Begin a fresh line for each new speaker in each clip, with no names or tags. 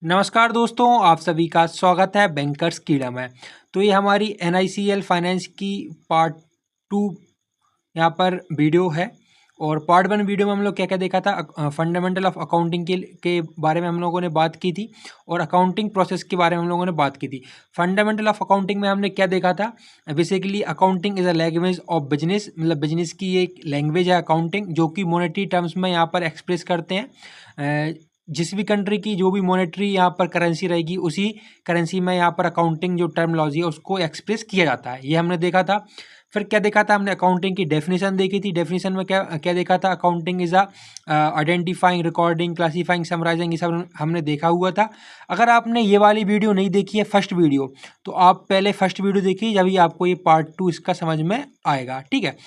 नमस्कार दोस्तों, आप सभी का स्वागत है बैंकर्स कीड़ा में। तो ये हमारी NICL फाइनेंस की पार्ट 2 यहाँ पर वीडियो है। और पार्ट 1 वीडियो में हम लोग क्या क्या देखा था, फंडामेंटल ऑफ अकाउंटिंग के बारे में हम लोगों ने बात की थी और अकाउंटिंग प्रोसेस के बारे में हम लोगों ने बात की थी। फंडामेंटल ऑफ अकाउंटिंग में हमने क्या देखा था, basically accounting is a language of business, मतलब बिजनेस की एक लैंग्वेज है अकाउंटिंग, जो कि मॉनेटरी टर्म्स में यहाँ पर एक्सप्रेस करते हैं। जिस भी कंट्री की जो भी मॉनेटरी यहाँ पर करेंसी रहेगी, उसी करेंसी में यहाँ पर अकाउंटिंग जो टर्मिनोलॉजी है उसको एक्सप्रेस किया जाता है, ये हमने देखा था। फिर क्या देखा था हमने, अकाउंटिंग की डेफिनेशन देखी थी। डेफिनेशन में क्या क्या देखा था, accounting is a identifying, recording, classifying, summarising, ये सब हमने देखा हुआ था। अगर आपने ये वाली वीडियो नहीं देखी है, फर्स्ट वीडियो, तो आप पहले फर्स्ट वीडियो देखिए, जब ही आपको ये पार्ट 2 इसका समझ में आएगा। ठीक है,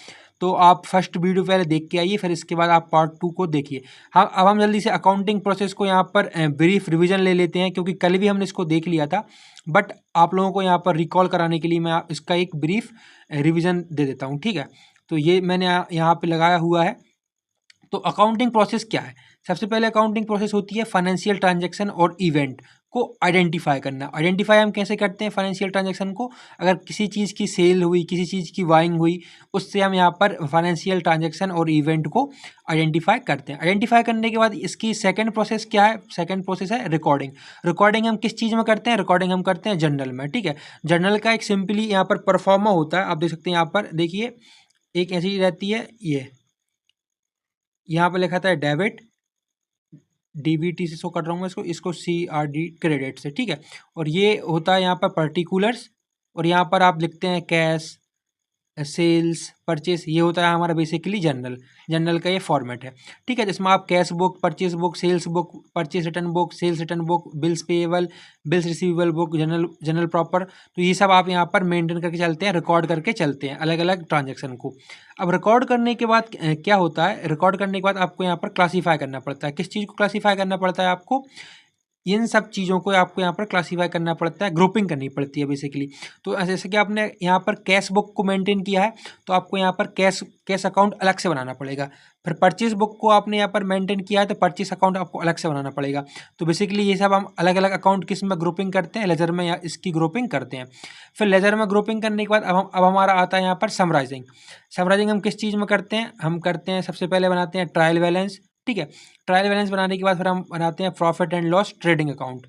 तो आप फर्स्ट वीडियो पहले देख के आइए, फिर इसके बाद आप पार्ट 2 को देखिए। हाँ, अब हम जल्दी से अकाउंटिंग प्रोसेस को यहाँ पर ब्रीफ रिवीजन ले लेते हैं, क्योंकि कल भी हमने इसको देख लिया था, बट आप लोगों को यहाँ पर रिकॉल कराने के लिए मैं इसका एक ब्रीफ रिवीजन दे देता हूँ। ठीक है, तो ये मैंने यहाँ पे लगाया हुआ है। तो अकाउंटिंग प्रोसेस क्या है? सबसे पहले अकाउंटिंग प्रोसेस होती है फाइनेंशियल ट्रांजैक्शन और इवेंट को आइडेंटिफाई करना। आइडेंटिफाई हम कैसे करते हैं फाइनेंशियल ट्रांजैक्शन को? अगर किसी चीज़ की सेल हुई, किसी चीज़ की बाइंग हुई, उससे हम यहाँ पर फाइनेंशियल ट्रांजैक्शन और इवेंट को आइडेंटिफाई करते हैं। आइडेंटिफाई करने के बाद इसकी सेकंड प्रोसेस क्या है? सेकंड प्रोसेस है रिकॉर्डिंग। रिकॉर्डिंग हम किस चीज़ में करते हैं? रिकॉर्डिंग हम करते हैं जर्नल में। ठीक है, जर्नल का एक सिंपली यहाँ पर परफॉर्मा होता है, आप देख सकते हैं यहाँ पर, देखिए एक ऐसी रहती है, ये यहाँ पर लिखा था डेबिट, DBT से शो कर रहा हूँ मैं इसको CRD क्रेडिट से। ठीक है, और ये होता है यहाँ पर पर्टिकुलर्स, और यहाँ पर आप लिखते हैं कैश, सेल्स, परचेस, ये होता है हमारा बेसिकली जर्नल का ये फॉर्मेट है। ठीक है, जिसमें आप cash book, purchase book, sales book, purchase return book, sales return book, bills payable, bills receivable book, journal proper, तो ये सब आप यहाँ पर मेंटेन करके चलते हैं, रिकॉर्ड करके चलते हैं अलग अलग ट्रांजेक्शन को। अब रिकॉर्ड करने के बाद क्या होता है, रिकॉर्ड करने के बाद आपको यहाँ पर क्लासीफाई करना पड़ता है। किस चीज़ को क्लासीफाई करना पड़ता है आपको? इन सब चीज़ों को आपको यहाँ पर क्लासीफाई करना पड़ता है, ग्रुपिंग करनी पड़ती है बेसिकली। तो जैसे कि आपने यहाँ पर कैश बुक को मेंटेन किया है, तो आपको यहाँ पर कैश अकाउंट अलग से बनाना पड़ेगा। फिर परचेज बुक को आपने यहाँ पर मेंटेन किया है, तो परचेज अकाउंट आपको अलग से बनाना पड़ेगा। तो बेसिकली ये सब हम अलग अलग अकाउंट किस में ग्रुपिंग करते हैं, लेजर में या इसकी ग्रुपिंग करते हैं। फिर लेजर में ग्रुपिंग करने के बाद अब हमारा आता है यहाँ पर समराइजिंग। समराइजिंग हम किस चीज़ में करते हैं? हम करते हैं, सबसे पहले बनाते हैं ट्रायल बैलेंस। ठीक है, ट्रायल बैलेंस बनाने के बाद फिर हम बनाते हैं profit and loss trading account,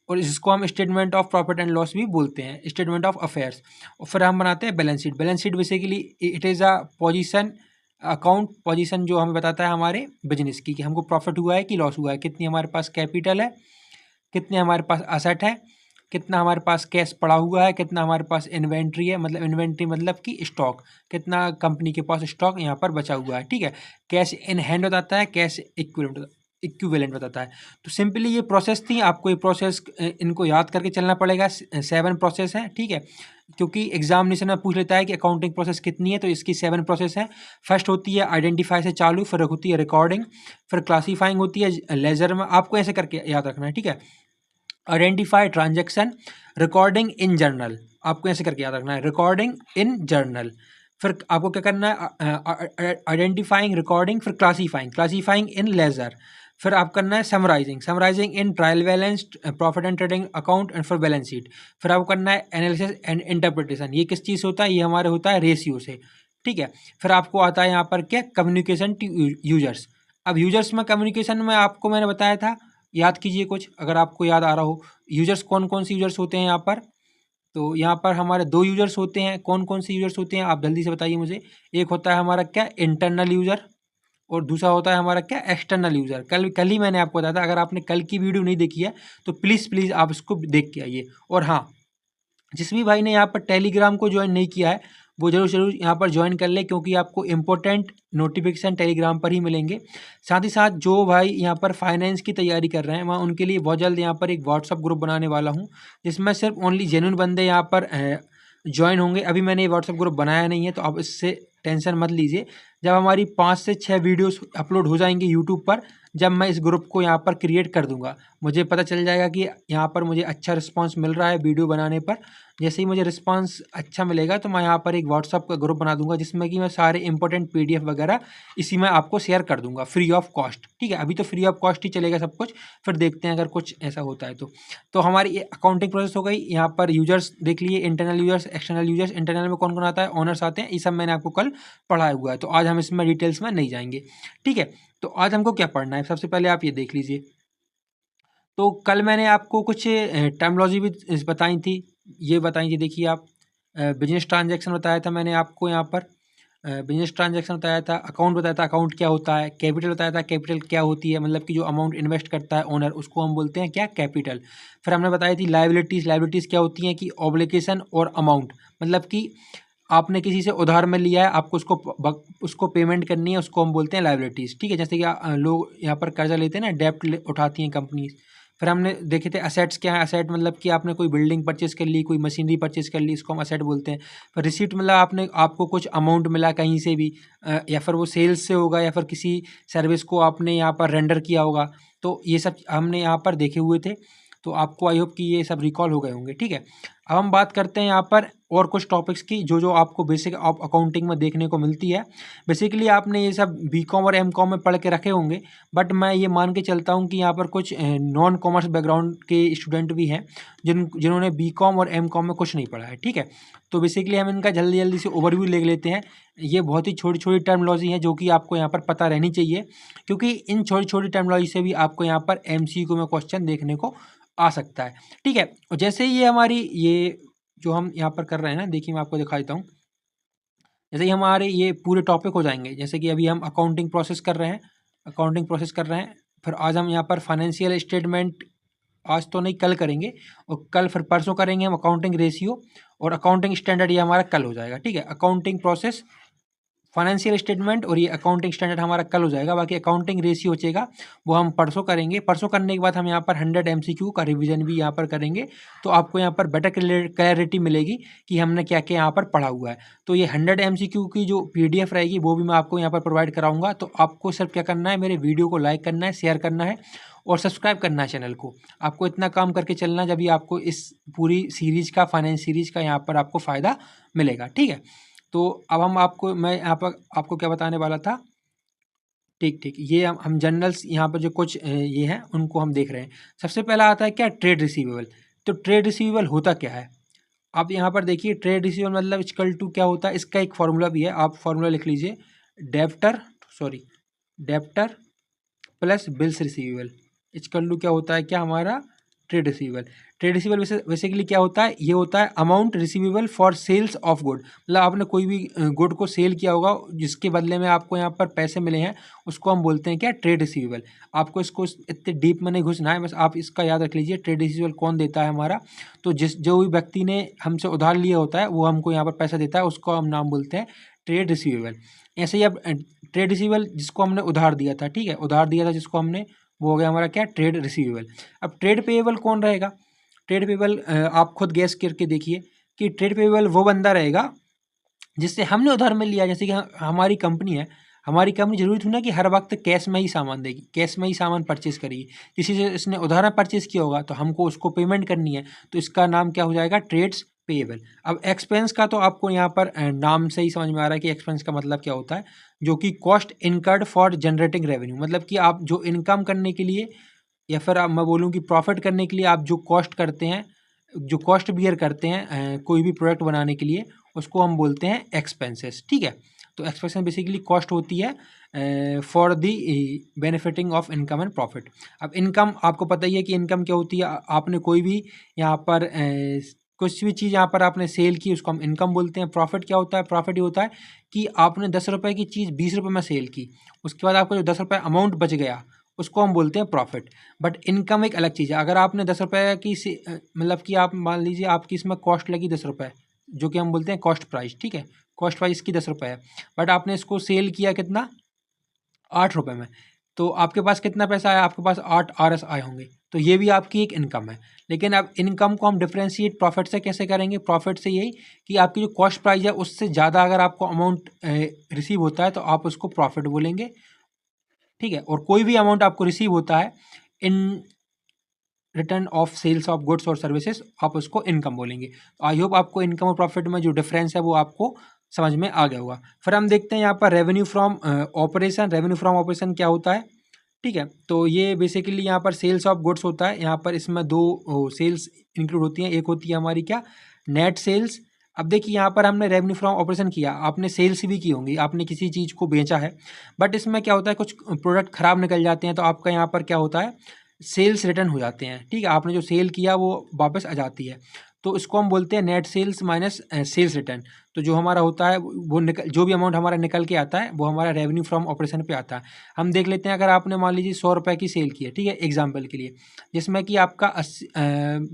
और इसको हम statement of profit and loss भी बोलते हैं, स्टेटमेंट ऑफ अफेयर्स। और फिर हम बनाते हैं balance sheet. Balance sheet basically it is a position account, position जो हमें बताता है हमारे बिजनेस की, कि हमको प्रॉफिट हुआ है कि लॉस हुआ है, कितनी हमारे पास कैपिटल है, कितने हमारे पास असेट है, कितना हमारे पास कैश पड़ा हुआ है, कितना हमारे पास इन्वेंट्री है, मतलब इन्वेंट्री मतलब कि स्टॉक, कितना कंपनी के पास स्टॉक यहाँ पर बचा हुआ है। ठीक है, कैश इन हैंड बताता है, कैश इक्विवेलेंट बताता है। तो सिंपली ये प्रोसेस थी, आपको ये प्रोसेस इनको याद करके चलना पड़ेगा। 7 प्रोसेस है। ठीक है, क्योंकि एग्जामिनेशन में पूछ लेता है कि अकाउंटिंग प्रोसेस कितनी है, तो इसकी 7 प्रोसेस है। फर्स्ट होती है आइडेंटिफाई से चालू, फिर होती है रिकॉर्डिंग, फिर क्लासीफाइंग होती है लेजर में, आपको ऐसे करके याद रखना है। ठीक है, identify transaction, recording in journal, आपको ऐसे करके याद रखना है, रिकॉर्डिंग इन जर्नल। फिर आपको क्या करना है, आइडेंटिफाइंग, रिकॉर्डिंग, फिर क्लासीफाइंग इन लेजर, फिर आप करना है summarising in trial balance, profit and trading account and फिर बैलेंस शीट। फिर आपको करना है एनालिसिस एंड इंटरप्रिटेशन, ये किस चीज़ से होता है? ये हमारे होता है रेशियो से। ठीक है, फिर आपको आता है यहाँ पर क्या, कम्युनिकेशन टू यूजर्स। अब यूजर्स में कम्युनिकेशन में आपको मैंने बताया था, याद कीजिए कुछ अगर आपको याद आ रहा हो। यूजर्स कौन कौन से यूजर्स होते हैं यहाँ पर? तो यहाँ पर हमारे 2 यूजर्स होते हैं। कौन कौन से यूजर्स होते हैं, आप जल्दी से बताइए मुझे। एक होता है हमारा क्या, इंटरनल यूज़र, और दूसरा होता है हमारा क्या, एक्सटर्नल यूज़र। कल ही मैंने आपको बताया था, अगर आपने कल की वीडियो नहीं देखी है तो प्लीज़ आप इसको देख के आइए। और हाँ, जिस भी भाई ने यहाँ पर टेलीग्राम को ज्वाइन नहीं किया है, वो जरूर यहाँ पर ज्वाइन कर ले, क्योंकि आपको इम्पोर्टेंट नोटिफिकेशन टेलीग्राम पर ही मिलेंगे। साथ ही साथ जो भाई यहाँ पर फाइनेंस की तैयारी कर रहे हैं, मैं उनके लिए बहुत जल्द यहाँ पर एक व्हाट्सअप ग्रुप बनाने वाला हूँ, जिसमें सिर्फ ओनली जेन्युइन बंदे यहाँ पर ज्वाइन होंगे। अभी मैंने ये व्हाट्सअप ग्रुप बनाया नहीं है, तो आप इससे टेंशन मत लीजिए। जब हमारी 5 से 6 वीडियोस अपलोड हो जाएंगी यूट्यूब पर, जब मैं इस ग्रुप को यहाँ पर क्रिएट कर दूंगा, मुझे पता चल जाएगा कि यहाँ पर मुझे अच्छा रिस्पांस मिल रहा है वीडियो बनाने पर, जैसे ही मुझे रिस्पांस अच्छा मिलेगा तो मैं यहाँ पर एक व्हाट्सअप का ग्रुप बना दूंगा, जिसमें कि मैं सारे इंपॉर्टेंट PDF वगैरह इसी में आपको शेयर कर दूंगा फ्री ऑफ कॉस्ट। ठीक है, अभी तो फ्री ऑफ कॉस्ट ही चलेगा सब कुछ, फिर देखते हैं अगर कुछ ऐसा होता है तो हमारी ये अकाउंटिंग प्रोसेस हो गई। यहाँ पर यूजर्स देख लिए, internal users, external users. Internal में कौन कौन आता है, ओनर्स आते हैं, ये सब मैंने आपको कल पढ़ाया हुआ है, तो आज हम इसमें डिटेल्स में नहीं जाएंगे। ठीक है, तो आज हमको क्या पढ़ना है, सबसे पहले आप ये देख लीजिए। तो कल मैंने आपको कुछ टर्मोलॉजी भी बताई थी, ये बताई थी, देखिए आप। बिजनेस ट्रांजैक्शन बताया था मैंने आपको, यहाँ पर बिजनेस ट्रांजैक्शन बताया था, अकाउंट बताया था, अकाउंट क्या होता है, कैपिटल बताया था, कैपिटल क्या होती है, मतलब कि जो अमाउंट इन्वेस्ट करता है ओनर, उसको हम बोलते हैं क्या, कैपिटल। फिर हमने बताई थी लायबिलिटीज़, लायबिलिटीज़ क्या होती हैं कि ऑब्लिगेशन और अमाउंट, मतलब कि आपने किसी से उधार में लिया है, आपको उसको पेमेंट करनी है, उसको हम बोलते हैं लायबिलिटीज़। ठीक है, जैसे कि लोग यहाँ पर कर्जा लेते हैं ना, डेप्ट उठाती हैं कंपनीज। फिर हमने देखे थे असेट्स क्या है, असेट मतलब कि आपने कोई बिल्डिंग परचेस कर ली, कोई मशीनरी परचेस कर ली, इसको हम असेट बोलते हैं। फिर रिसीट मतलब आपको कुछ अमाउंट मिला कहीं से भी, या फिर वो सेल्स से होगा, या फिर किसी सर्विस को आपने यहाँ पर रेंडर किया होगा, तो ये सब हमने यहाँ पर देखे हुए थे। तो आपको आई होप कि ये सब रिकॉल हो गए होंगे। ठीक है, अब हम बात करते हैं यहाँ पर और कुछ टॉपिक्स की जो आपको बेसिक अकाउंटिंग में देखने को मिलती है। बेसिकली आपने ये सब BCom और MCom में पढ़ के रखे होंगे, बट मैं ये मान के चलता हूँ कि यहाँ पर कुछ नॉन कॉमर्स बैकग्राउंड के स्टूडेंट भी हैं जिन्होंने BCom और MCom में कुछ नहीं पढ़ा है। ठीक है, तो बेसिकली हम इनका जल्दी जल्दी से ओवरव्यू ले लेते हैं। ये बहुत ही छोटी छोटी टर्मिनोलॉजी है जो कि आपको यहाँ पर पता रहनी चाहिए, क्योंकि इन छोटी छोटी टर्मिनोलॉजी से भी आपको यहाँ पर MCQ में क्वेश्चन देखने को आ सकता है। ठीक है, और जैसे ये हमारी ये जो हम यहाँ पर कर रहे हैं ना, देखिए मैं आपको दिखा देता हूँ। जैसे ही हमारे ये पूरे टॉपिक हो जाएंगे, जैसे कि अभी हम अकाउंटिंग प्रोसेस कर रहे हैं, अकाउंटिंग प्रोसेस कर रहे हैं, फिर आज हम यहाँ पर फाइनेंशियल स्टेटमेंट, आज तो नहीं कल करेंगे, और कल फिर परसों करेंगे हम अकाउंटिंग रेशियो और अकाउंटिंग स्टैंडर्ड, ये हमारा कल हो जाएगा। ठीक है, अकाउंटिंग प्रोसेस, फाइनेंशियल स्टेटमेंट और ये अकाउंटिंग स्टैंडर्ड हमारा कल हो जाएगा। बाकी अकाउंटिंग रेशियो बचेगा, वो हम परसों करेंगे। परसों करने के बाद हम यहाँ पर 100 MCQ का रिवीजन भी यहाँ पर करेंगे, तो आपको यहाँ पर बेटर क्लैरिटी मिलेगी कि हमने क्या क्या यहाँ पर पढ़ा हुआ है। तो ये 100 MCQ की जो PDF रहेगी वो भी मैं आपको यहाँ पर प्रोवाइड कराऊंगा। तो आपको सिर्फ क्या करना है, मेरे वीडियो को लाइक करना है, शेयर करना है और सब्सक्राइब करना है चैनल को। आपको इतना काम करके चलना, जब भी आपको इस पूरी सीरीज का, फाइनेंस सीरीज का यहाँ पर आपको फ़ायदा मिलेगा। ठीक है, तो अब मैं यहाँ पर आपको क्या बताने वाला था। ठीक ठीक, ये हम जनरल्स यहाँ पर जो कुछ ये हैं उनको हम देख रहे हैं। सबसे पहला आता है क्या, ट्रेड रिसीवेबल। तो ट्रेड रिसीवेबल होता क्या है, आप यहाँ पर देखिए। ट्रेड रिसीवेबल मतलब इक्वल टू क्या होता है, इसका एक फॉर्मूला भी है, आप फॉर्मूला लिख लीजिए। Debtor debtor plus bills receivable equal to क्या होता है, क्या हमारा, trade receivable. Trade receivable basically क्या होता है, ये होता है amount receivable for sales of good. मतलब आपने कोई भी गुड को सेल किया होगा, जिसके बदले में आपको यहाँ पर पैसे मिले हैं, उसको हम बोलते हैं क्या, ट्रेड रिसीवेबल। आपको इसको इतने डीप में नहीं घुसना है, बस आप इसका याद रख लीजिए। ट्रेड रिसीवेबल कौन देता है हमारा, तो जो भी व्यक्ति ने हमसे उधार लिया होता है वो हमको यहाँ पर पैसा देता है, उसको हम नाम बोलते हैं ट्रेड रिसीवेबल। ऐसे ही अब ट्रेड रिसीवेबल जिसको हमने उधार दिया था, ठीक है, उधार दिया था जिसको हमने, वो हो गया हमारा क्या, ट्रेड रिसीवेबल। अब ट्रेड पेएबल कौन रहेगा, ट्रेड पेएबल आप खुद गैस करके देखिए कि ट्रेड पेएबल वो बंदा रहेगा जिससे हमने उधार में लिया। जैसे कि हमारी कंपनी है, हमारी कंपनी जरूरी थी ना कि हर वक्त कैश में ही सामान देगी, कैश में ही सामान परचेज करेगी। किसी से इसने उधार में परचेज किया होगा तो हमको उसको पेमेंट करनी है, तो इसका नाम क्या हो जाएगा, ट्रेड्स पेएबल। अब एक्सपेंस का तो आपको यहाँ पर नाम से ही समझ में आ रहा है कि एक्सपेंस का मतलब क्या होता है, जो कि cost incurred for generating revenue. मतलब कि आप जो इनकम करने के लिए, या फिर आप, मैं बोलूँ कि प्रॉफिट करने के लिए आप जो कॉस्ट करते हैं, जो कॉस्ट बियर करते हैं कोई भी प्रोडक्ट बनाने के लिए, उसको हम बोलते हैं एक्सपेंसेस। ठीक है, तो एक्सपेंसेस बेसिकली कॉस्ट होती है for the benefiting of income and profit. अब इनकम आपको पता ही है कि इनकम क्या होती है। आपने कोई भी यहाँ पर कुछ भी चीज़ यहाँ पर आपने सेल की, उसको हम इनकम बोलते हैं। प्रॉफिट क्या होता है, प्रॉफिट ये होता है कि आपने 10 रुपये की चीज़ 20 रुपये में सेल की, उसके बाद आपका जो 10 रुपये अमाउंट बच गया, उसको हम बोलते हैं प्रॉफिट। बट इनकम एक अलग चीज़ है। अगर आपने 10 रुपये की मतलब कि आप मान लीजिए आपकी इसमें कॉस्ट लगी 10 रुपये, जो कि हम बोलते हैं कॉस्ट प्राइस। ठीक है, कॉस्ट प्राइस इसकी 10 रुपये है, बट आपने इसको सेल किया कितना, 8 रुपये में, तो आपके पास कितना पैसा आया, आपके पास 8 RS आए होंगे, तो ये भी आपकी एक इनकम है। लेकिन अब इनकम को हम डिफ्रेंशिएट प्रॉफिट से कैसे करेंगे, प्रॉफिट से यही कि आपकी जो कॉस्ट प्राइस है उससे ज़्यादा अगर आपको अमाउंट रिसीव होता है तो आप उसको प्रॉफिट बोलेंगे। ठीक है, और कोई भी अमाउंट आपको रिसीव होता है in return of sales of goods और सर्विसेज, आप उसको इनकम बोलेंगे। आई होप आपको इनकम और प्रॉफिट में जो डिफरेंस है वो आपको समझ में आ गया होगा। फिर हम देखते हैं यहाँ पर revenue from operation. Revenue from operation क्या होता है, ठीक है। तो ये बेसिकली यहाँ पर सेल्स ऑफ गुड्स होता है। यहाँ पर इसमें दो सेल्स इंक्लूड होती हैं। एक होती है हमारी क्या, नेट सेल्स। अब देखिए यहाँ पर हमने रेवेन्यू फ्रॉम ऑपरेशन किया, आपने सेल्स भी की होंगी, आपने किसी चीज़ को बेचा है, बट इसमें क्या होता है कुछ प्रोडक्ट खराब निकल जाते हैं तो आपका यहाँ पर क्या होता है, सेल्स रिटर्न हो जाते हैं, ठीक है। आपने जो सेल किया वो वापस आ जाती है, तो इसको हम बोलते हैं net sales minus sales return. तो जो हमारा होता है वो जो भी अमाउंट हमारा निकल के आता है वो हमारा रेवेन्यू फ्रॉम ऑपरेशन पे आता है। हम देख लेते हैं, अगर आपने मान लीजिए 100 रुपये की सेल की है, ठीक है, एग्जाम्पल के लिए, जिसमें कि आपका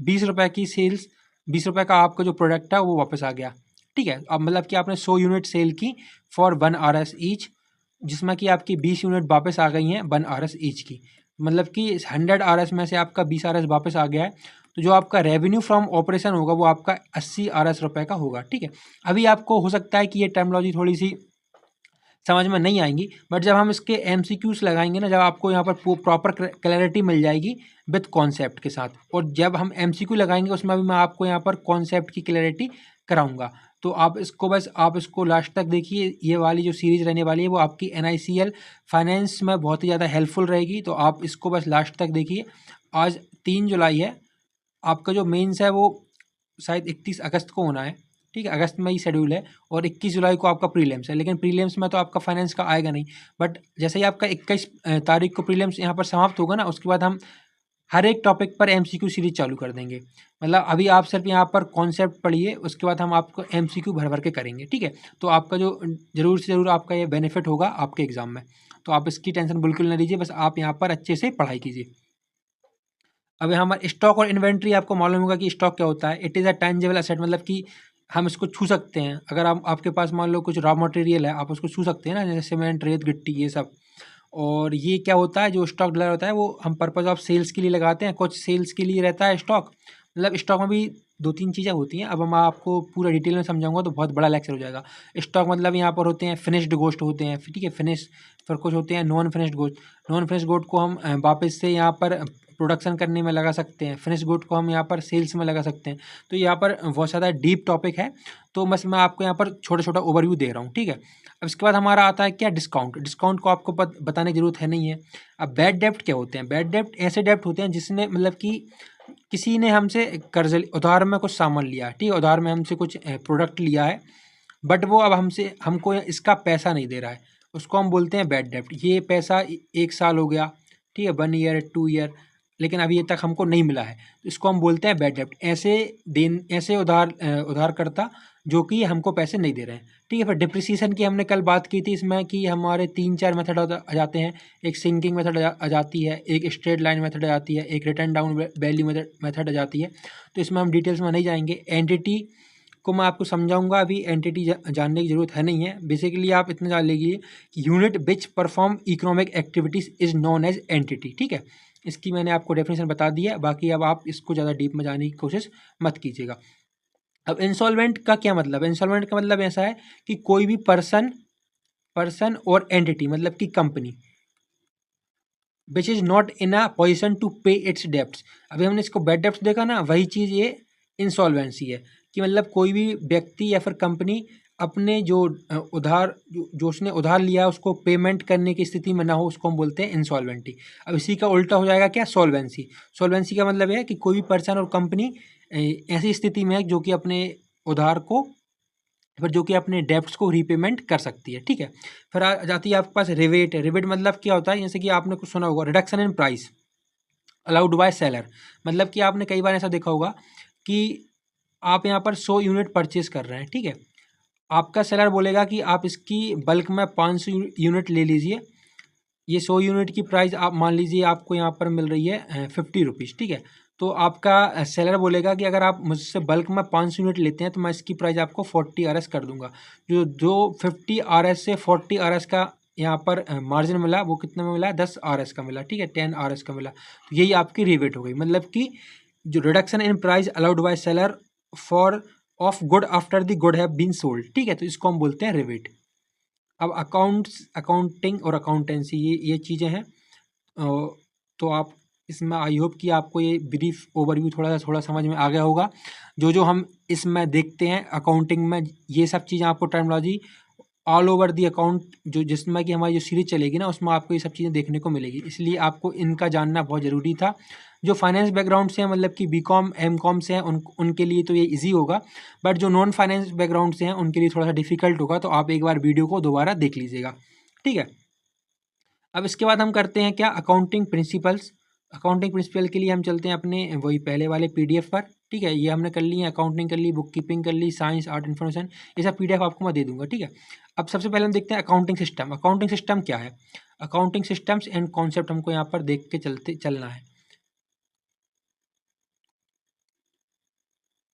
20 रुपये की सेल्स, 20 रुपये का आपका जो प्रोडक्ट है वो वापस आ गया, ठीक है। अब मतलब कि आपने 100 यूनिट सेल की फॉर 1 RS ईच, जिसमें कि आपकी 20 यूनिट वापस आ गई हैं 1 RS ईच की, मतलब कि 100 RS में से आपका 20 RS वापस आ गया है। तो जो आपका रेवेन्यू फ्रॉम ऑपरेशन होगा वो आपका 80 RS रुपये का होगा, ठीक है। अभी आपको हो सकता है कि ये टर्मिनोलॉजी थोड़ी सी समझ में नहीं आएंगी, बट जब हम इसके MCQs लगाएंगे ना, जब आपको यहाँ पर प्रॉपर क्लैरिटी मिल जाएगी विथ कॉन्सेप्ट के साथ, और जब हम MCQ लगाएंगे उसमें भी मैं आपको यहाँ पर कॉन्सेप्ट की क्लैरिटी कराऊंगा। तो आप इसको बस आप इसको लास्ट तक देखिए, ये वाली जो सीरीज़ रहने वाली है वो आपकी NICL फाइनेंस में बहुत ही ज़्यादा हेल्पफुल रहेगी, तो आप इसको बस लास्ट तक देखिए। आज 3 जुलाई है, आपका जो मेंस है वो शायद 31 अगस्त को होना है, ठीक है, अगस्त में ही शेड्यूल है, और 21 जुलाई को आपका प्रीलिम्स है। लेकिन प्रीलिम्स में तो आपका फाइनेंस का आएगा नहीं, बट जैसे ही आपका 21 तारीख को प्रीलिम्स यहाँ पर समाप्त होगा ना, उसके बाद हम हर एक टॉपिक पर MCQ सीरीज चालू कर देंगे। मतलब अभी आप सिर्फ यहाँ पर कॉन्सेप्ट पढ़िए, उसके बाद हम आपको MCQ भर भर के करेंगे, ठीक है। तो आपका जो ज़रूर से ज़रूर आपका ये बेनिफिट होगा आपके एग्ज़ाम में, तो आप इसकी टेंशन बिल्कुल ना लीजिए, बस आप यहाँ पर अच्छे से पढ़ाई कीजिए। अब हमारे स्टॉक और इन्वेंट्री, आपको मालूम होगा कि स्टॉक क्या होता है। It is a tangible asset, मतलब कि हम इसको छू सकते हैं। अगर आप आपके पास मान लो कुछ रॉ मटेरियल है, आप उसको छू सकते हैं ना, जैसे सीमेंट, रेत, गिट्टी, ये सब। और ये क्या होता है, जो स्टॉक डीलर होता है वो हम पर्पज़ ऑफ सेल्स के लिए लगाते हैं, कुछ सेल्स के लिए रहता है स्टॉक। मतलब स्टॉक में भी 2-3 चीज़ें होती हैं। अब हम आपको पूरा डिटेल में समझाऊंगा तो बहुत बड़ा लेक्चर हो जाएगा। स्टॉक मतलब यहाँ पर होते हैं फिनिश्ड गोश्त होते हैं, ठीक है, फिनिश। फिर कुछ होते हैं नॉन फिनिश्ड गोश्त। नॉन फिनिश्ड गोश्त को हम वापस से यहाँ पर प्रोडक्शन करने में लगा सकते हैं, फिनिश गुड को हम यहाँ पर सेल्स में लगा सकते हैं। तो यहाँ पर बहुत ज़्यादा डीप टॉपिक है, तो बस मैं आपको यहाँ पर छोटा छोटा ओवरव्यू दे रहा हूँ, ठीक है। अब इसके बाद हमारा आता है क्या, डिस्काउंट। डिस्काउंट को आपको बताने की जरूरत है नहीं है। अब बैड डेप्ट क्या होते हैं, बैड डेप्ट ऐसे डेप्ट होते हैं जिसने मतलब कि किसी ने हमसे कर्ज उधार में कुछ सामान लिया, ठीक है, उधार में हमसे कुछ प्रोडक्ट लिया है, बट वो अब हमको इसका पैसा नहीं दे रहा है, उसको हम बोलते हैं बैड डेप्ट। ये पैसा 1 साल हो गया, ठीक है, 1 ईयर 2 ईयर, लेकिन अभी तक हमको नहीं मिला है, तो इसको हम बोलते हैं बैड डेप्ट। ऐसे उधारकर्ता जो कि हमको पैसे नहीं दे रहे हैं, ठीक है। फिर डिप्रिसिएशन की हमने कल बात की थी, इसमें कि हमारे 3-4 मेथड आ जाते हैं। एक सिंकिंग मेथड आ जाती है, एक स्ट्रेट लाइन मेथड आ जाती है, एक रिटर्न डाउन वैल्यू मेथड आ जाती है। तो इसमें हम डिटेल्स में नहीं जाएंगे। एंटिटी को मैं आपको समझाऊंगा, अभी एंटिटी जानने की जरूरत है नहीं है। बेसिकली आप इतना जान लीजिए कि unit which perform economic activities is known as entity, ठीक है। इसकी मैंने आपको डेफिनेशन बता दी है, बाकी अब आप इसको ज़्यादा डीप में जाने की कोशिश मत कीजिएगा। अब इंसॉल्वेंट का क्या मतलब है, इंसॉल्वेंट का मतलब ऐसा है कि कोई भी पर्सन और एंटिटी, मतलब कि company, which is not in a position to pay its debts. अभी हमने इसको बैड डेप्ट्स देखा ना, वही चीज़ ये इंसॉल्वेंसी है, कि मतलब कोई भी व्यक्ति या फिर कंपनी अपने जो जो उसने उधार लिया है उसको पेमेंट करने की स्थिति में ना हो, उसको हम बोलते हैं इंसॉल्वेंटी। अब इसी का उल्टा हो जाएगा क्या, सॉल्वेंसी। सॉल्वेंसी का मतलब है कि कोई भी पर्सन और कंपनी ऐसी स्थिति में है जो कि अपने उधार को, फिर जो कि अपने डेप्ट्स को रीपेमेंट कर सकती है, ठीक है। फिर आ जाती है आपके पास रिवेट। रिवेट मतलब क्या होता है, जैसे कि आपने कुछ सुना होगा, reduction in price allowed by seller. मतलब कि आपने कई बार ऐसा देखा होगा कि आप यहाँ पर 100 यूनिट परचेज कर रहे हैं, ठीक है, आपका सेलर बोलेगा कि आप इसकी बल्क में 500 यूनिट ले लीजिए। ये 100 यूनिट की प्राइस आप मान लीजिए आपको यहाँ पर मिल रही है 50 रुपीज़, ठीक है। तो आपका सेलर बोलेगा कि अगर आप मुझसे बल्क में 500 यूनिट लेते हैं तो मैं इसकी प्राइस आपको 40 RS कर दूंगा। जो 50 RS से 40 RS का यहाँ पर मार्जिन मिला, वो कितने में मिला, 10 RS का मिला, ठीक है, 10 RS का मिला। तो यही आपकी रिबेट हो गई, मतलब कि जो reduction in price allowed by seller for of good after the good have been sold, ठीक है, तो इसको हम बोलते हैं रिबेट। अब अकाउंटिंग और अकाउंटेंसी, ये चीज़ें हैं, तो आप इसमें आई होप कि आपको ये ब्रीफ ओवरव्यू थोड़ा समझ में आ गया होगा। जो हम इसमें देखते हैं अकाउंटिंग में, ये सब चीज़ें आपको terminology all over the account जो जिसमें कि हमारी जो सीरीज चलेगी ना, उसमें आपको ये सब चीज़ें देखने को मिलेगी, इसलिए आपको इनका जानना बहुत ज़रूरी था। जो फाइनेंस बैकग्राउंड से हैं, मतलब कि बीकॉम एमकॉम से हैं, उनके लिए तो ये इजी होगा, बट जो नॉन फाइनेंस बैकग्राउंड से हैं उनके लिए थोड़ा सा डिफिकल्ट होगा। तो आप एक बार वीडियो को दोबारा देख लीजिएगा, ठीक है। अब इसके बाद हम करते हैं क्या, अकाउंटिंग प्रिंसिपल्स। अकाउंटिंग प्रिंसिपल के लिए हम चलते हैं अपने वही पहले वाले पीडीएफ पर, ठीक है। ये हमने कर ली है, अकाउंटिंग कर ली, बुक कीपिंग कर ली, साइंस आर्ट इन्फॉर्मेशन, ये सब पीडीएफ आपको मैं दे दूंगा, ठीक है। अब सबसे पहले हम देखते हैं अकाउंटिंग सिस्टम। अकाउंटिंग सिस्टम क्या है, अकाउंटिंग सिस्टम्स एंड कॉन्सेप्ट हमको यहाँ पर देख के चलना है।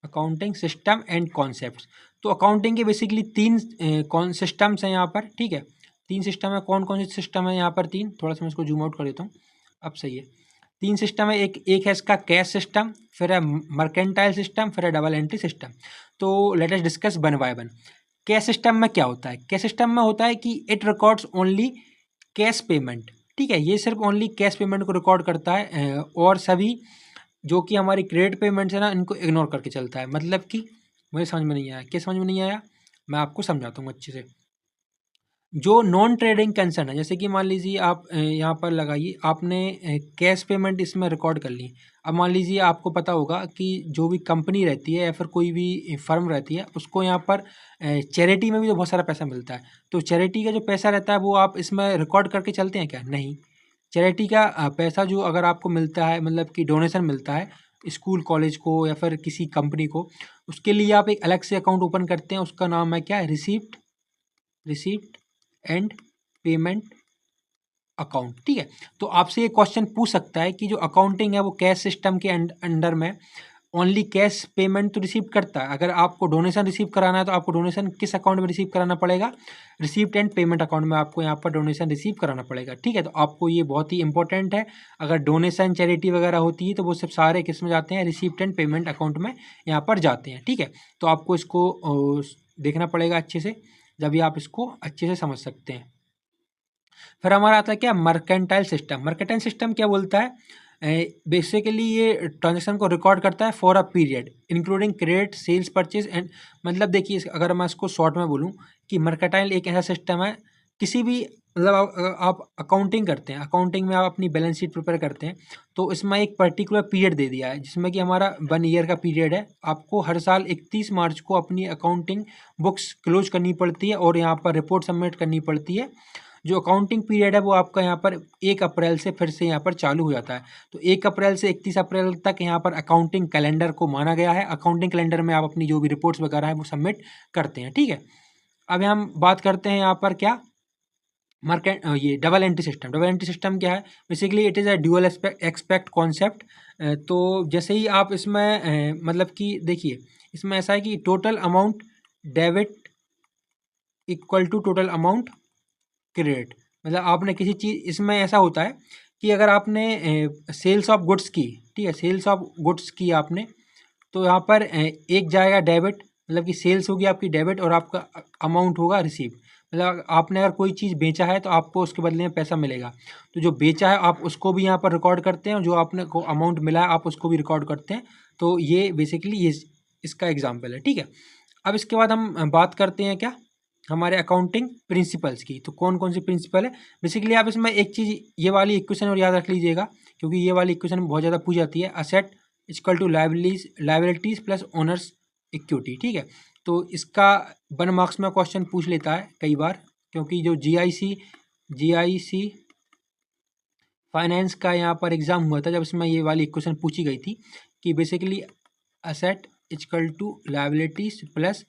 अकाउंटिंग सिस्टम एंड कॉन्सेप्ट्स, तो अकाउंटिंग के बेसिकली तीन सिस्टम्स हैं यहाँ पर, ठीक है। तीन सिस्टम है, कौन कौन से सिस्टम है यहाँ पर, तीन, थोड़ा सा मैं इसको जूम आउट कर देता हूँ, अब सही है। तीन सिस्टम है, एक है इसका कैश सिस्टम, फिर है मर्केंटाइल सिस्टम, फिर है डबल एंट्री सिस्टम। तो let us discuss one by one. Cash system में क्या होता है, कैश सिस्टम में होता है कि it records only cash payment, ठीक है। ये सिर्फ ओनली कैश पेमेंट को रिकॉर्ड करता है, और सभी जो कि हमारी क्रेडिट पेमेंट्स है ना, इनको इग्नोर करके चलता है। मतलब कि मुझे समझ में नहीं आया, क्या समझ में नहीं आया, मैं आपको समझाता हूँ अच्छे से। जो नॉन ट्रेडिंग कंसर्न है, जैसे कि मान लीजिए आप यहाँ पर लगाइए, आपने कैश पेमेंट इसमें रिकॉर्ड कर ली। अब मान लीजिए आपको पता होगा कि जो भी कंपनी रहती है या फिर कोई भी फर्म रहती है, उसको यहाँ पर चैरिटी में भी तो बहुत सारा पैसा मिलता है। तो चैरिटी का जो पैसा रहता है वो आप इसमें रिकॉर्ड करके चलते हैं क्या, नहीं। चैरिटी का पैसा जो अगर आपको मिलता है, मतलब कि डोनेशन मिलता है स्कूल कॉलेज को या फिर किसी कंपनी को, उसके लिए आप एक अलग से अकाउंट ओपन करते हैं, उसका नाम है क्या, रिसीप्ट एंड पेमेंट अकाउंट, ठीक है। तो आपसे ये क्वेश्चन पूछ सकता है कि जो अकाउंटिंग है वो कैश सिस्टम के अंडर में ओनली कैश पेमेंट तो रिसीव करता है। अगर आपको डोनेशन रिसीव कराना है तो आपको डोनेशन किस अकाउंट में रिसीव कराना पड़ेगा, रिसीप्ट एंड पेमेंट अकाउंट में आपको यहाँ पर डोनेशन रिसीव कराना पड़ेगा, ठीक है। तो आपको ये बहुत ही इंपॉर्टेंट है। अगर डोनेशन चैरिटी वगैरह होती है तो वो सब सारे किस में जाते हैं, रिसीप्ट एंड पेमेंट अकाउंट में यहाँ पर जाते हैं, ठीक है। तो आपको इसको देखना पड़ेगा अच्छे से, जब भी आप इसको अच्छे से समझ सकते हैं। फिर हमारा आता है क्या, मर्केंटाइल सिस्टम। मर्केंटाइल सिस्टम क्या बोलता है, बेसिकली ये ट्रांजेक्शन को रिकॉर्ड करता है for a period including credit sales purchase and, मतलब देखिए अगर मैं इसको शॉर्ट में बोलूँ कि मर्केंटाइल एक ऐसा सिस्टम है, किसी भी मतलब आप अकाउंटिंग करते हैं, अकाउंटिंग में आप अपनी बैलेंस शीट प्रिपेयर करते हैं, तो इसमें एक पर्टिकुलर पीरियड दे दिया है जिसमें कि हमारा 1 ईयर का पीरियड है। आपको हर साल 31 मार्च को अपनी अकाउंटिंग बुक्स क्लोज करनी पड़ती है और यहाँ पर रिपोर्ट सबमिट करनी पड़ती है। जो अकाउंटिंग पीरियड है वो आपका यहाँ पर 1 अप्रैल से फिर से यहाँ पर चालू हो जाता है। तो 1 अप्रैल से 31 अप्रैल तक यहाँ पर अकाउंटिंग कैलेंडर को माना गया है। अकाउंटिंग कैलेंडर में आप अपनी जो भी रिपोर्ट्स वगैरह है वो सबमिट करते हैं, ठीक है। अब हम बात करते हैं यहाँ पर क्या, मार्केट ये double entry system. Double entry system क्या है, basically it is a dual expect concept. तो जैसे ही आप इसमें मतलब कि देखिए इसमें ऐसा है कि total amount debit equal to total amount credit. मतलब आपने किसी चीज़, इसमें ऐसा होता है कि अगर आपने सेल्स ऑफ गुड्स की, ठीक है, सेल्स ऑफ गुड्स की आपने, तो यहाँ पर एक जाएगा डेबिट, मतलब कि सेल्स होगी आपकी डेबिट और आपका अमाउंट होगा रिसीव। मतलब आपने अगर कोई चीज़ बेचा है तो आपको उसके बदले में पैसा मिलेगा, तो जो बेचा है आप उसको भी यहाँ पर रिकॉर्ड करते हैं और जो आपने को अमाउंट मिला है आप उसको भी रिकॉर्ड करते हैं। तो ये बेसिकली ये इसका एग्जाम्पल है, ठीक है। अब इसके बाद हम बात करते हैं क्या, हमारे अकाउंटिंग प्रिंसिपल्स की। तो कौन कौन सी प्रिंसिपल है, बेसिकली आप इसमें एक चीज़ ये वाली इक्वेशन और याद रख लीजिएगा, क्योंकि ये वाली इक्वेशन बहुत ज़्यादा पूछ जाती है। Asset equal to liabilities plus owners equity, ठीक है। तो इसका 1 मार्क्स में क्वेश्चन पूछ लेता है कई बार, क्योंकि जो जीआईसी फाइनेंस का यहाँ पर एग्जाम हुआ था, जब इसमें ये वाली इक्वेशन पूछी गई थी कि basically asset equal to liabilities plus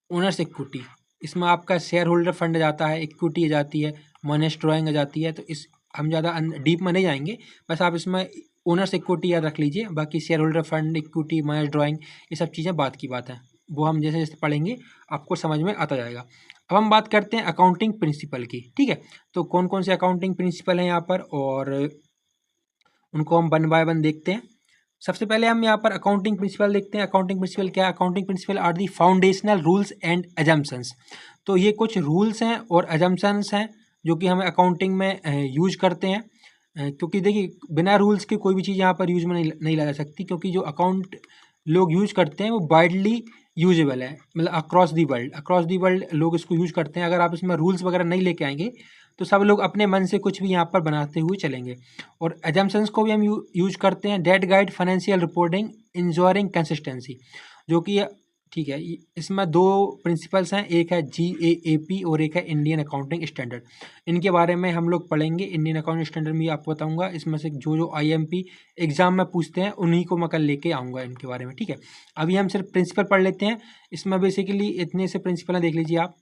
owners equity, इसमें आपका शेयर होल्डर फंड जाता है, इक्विटी आ जाती है, मनी ड्राइंग आ जाती है। तो इस हम ज़्यादा डीप में नहीं जाएंगे, बस आप इसमें ओनर्स इक्विटी याद रख लीजिए, बाकी share holder fund, equity, money drawing, ये सब चीज़ें बात की बात है, वो हम जैसे जैसे पढ़ेंगे आपको समझ में आता जाएगा। अब हम बात करते हैं अकाउंटिंग प्रिंसिपल की, ठीक है। तो कौन कौन से अकाउंटिंग प्रिंसिपल हैं यहाँ पर, और उनको हम 1 बाय 1 देखते हैं। सबसे पहले हम यहाँ पर अकाउंटिंग प्रिंसिपल देखते हैं। अकाउंटिंग प्रिंसिपल क्या है, accounting principle are the foundational rules and assumptions. तो ये कुछ रूल्स हैं और एजम्पशंस हैं जो कि हमें अकाउंटिंग में यूज करते हैं। क्योंकि देखिए बिना रूल्स के कोई भी चीज़ यहाँ पर यूज में नहीं ला जा सकती, क्योंकि जो अकाउंट लोग यूज करते हैं वो वाइडली यूजेबल है, मतलब अक्रॉस दी वर्ल्ड लोग इसको यूज करते हैं। अगर आप इसमें रूल्स वगैरह नहीं लेके आएंगे तो सब लोग अपने मन से कुछ भी यहाँ पर बनाते हुए चलेंगे। और एजम्पशंस को भी हम यूज करते हैं। That guide financial reporting ensuring consistency, जो कि ठीक है, इसमें दो प्रिंसिपल्स हैं, एक है GAAP और एक है इंडियन अकाउंटिंग स्टैंडर्ड। इनके बारे में हम लोग पढ़ेंगे। इंडियन अकाउंटिंग स्टैंडर्ड में आपको बताऊंगा, इसमें से जो IMP एग्जाम में पूछते हैं उन्हीं को मैं कल लेके आऊँगा इनके बारे में, ठीक है। अभी हम सिर्फ प्रिंसिपल पढ़ लेते हैं। इसमें बेसिकली इतने से प्रिंसिपल हैं, देख लीजिए आप,